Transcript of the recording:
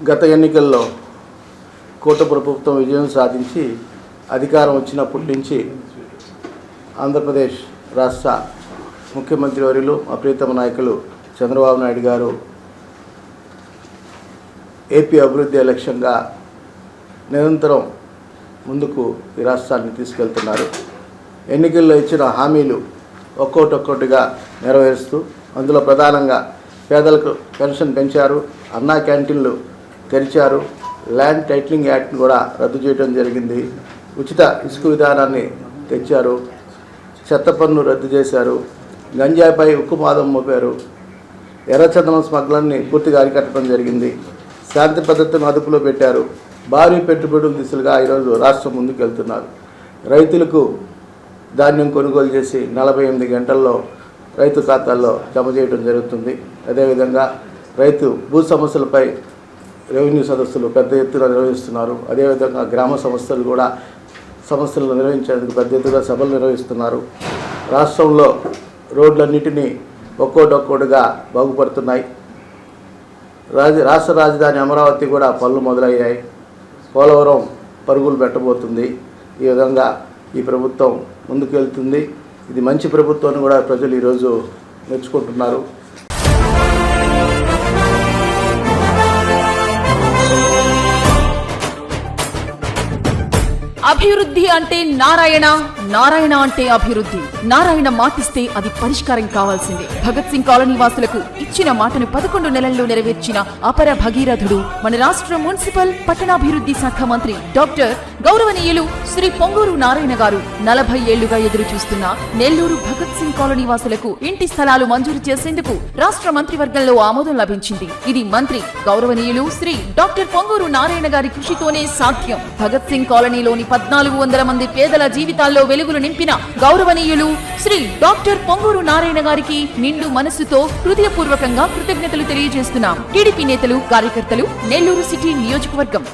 గత ఎన్నికల్లో కూటమి ప్రభుత్వం విజయం సాధించి అధికారం వచ్చినప్పటి నుంచి ఆంధ్రప్రదేశ్ రాష్ట్ర ముఖ్యమంత్రి వర్యులు మా ప్రియతమ నాయకులు చంద్రబాబు నాయుడు గారు ఏపీ అభివృద్ధి లక్ష్యంగా నిరంతరం ముందుకు ఈ రాష్ట్రాన్ని తీసుకెళ్తున్నారు. ఎన్నికల్లో ఇచ్చిన హామీలు ఒక్కొక్కటిగా నెరవేరుస్తూ అందులో ప్రధానంగా పేదలకు పెన్షన్ పెంచారు, అన్నా క్యాంటీన్లు తెరిచారు, ల్యాండ్ టైటిలింగ్ యాక్ట్ని కూడా రద్దు చేయడం జరిగింది, ఉచిత ఇసుక విధానాన్ని తెచ్చారు, చెత్త పన్ను రద్దు చేశారు, గంజాయిపై ఉక్కుపాదం మోపారు, ఎర్రచందనం స్మగ్లర్ని పూర్తిగా అరికట్టడం జరిగింది, శాంతి పద్ధతిని అదుపులో పెట్టారు, భారీ పెట్టుబడుల దిశలుగా ఈరోజు రాష్ట్రం ముందుకు వెళ్తున్నారు. రైతులకు ధాన్యం కొనుగోలు చేసి 48 గంటల్లో రైతు ఖాతాల్లో జమ చేయడం జరుగుతుంది. అదేవిధంగా రైతు భూ సమస్యలపై రెవెన్యూ సదస్సులు పెద్ద ఎత్తున నిర్వహిస్తున్నారు. అదేవిధంగా గ్రామ సంస్థలు కూడా సమస్యలను నిర్వహించేందుకు పెద్ద ఎత్తున సభలు నిర్వహిస్తున్నారు. రాష్ట్రంలో రోడ్లన్నిటినీ ఒక్కోటిగా బాగుపడుతున్నాయి. రాష్ట్ర రాజధాని అమరావతి కూడా పనులు మొదలయ్యాయి. పోలవరం పరుగులు పెట్టబోతుంది. ఈ విధంగా ఈ ప్రభుత్వం ముందుకు వెళ్తుంది. ఇది మంచి ప్రభుత్వాన్ని కూడా ప్రజలు ఈరోజు మెచ్చుకుంటున్నారు. అభివృద్ధి అంటే నారాయణ, నారాయణ అంటే అభివృద్ధి. నారాయణ మాటిస్తే అది పరిష్కారం కావాల్సిందే. భగత్ సింగ్ కాలనీ వాసులకు ఇచ్చిన మాటను 11 నెలల్లో నెరవేర్చిన అపర భగీరథుడు మన రాష్ట్ర మున్సిపల్ పట్టణాభివృద్ధి శాఖ మంత్రి డాక్టర్ గౌరవనీయులు శ్రీ పొంగూరు నారాయణ గారు 40 ఏళ్లుగా ఎదురు చూస్తున్న నెల్లూరు భగత్ సింగ్ కాలనీ వాసులకు ఇంటి స్థలాలు మంజూరు చేసేందుకు రాష్ట్ర మంత్రివర్గంలో ఆమోదం లభించింది. ఇది మంత్రి గౌరవనీయులు శ్రీ డాక్టర్ పొంగూరు నారాయణ గారి కృషితోనే సాధ్యం. భగత్ సింగ్ కాలనీలోని 1400 మంది పేదల జీవితాల్లో వెలుగులు నింపిన గౌరవనీయులు శ్రీ డాక్టర్ పొంగూరు నారాయణ గారికి నిండు మనస్సుతో హృదయపూర్వకంగా కృతజ్ఞతలు తెలియజేస్తున్నాం. టీడీపీ నేతలు, కార్యకర్తలు, నెల్లూరు సిటీ నియోజకవర్గం.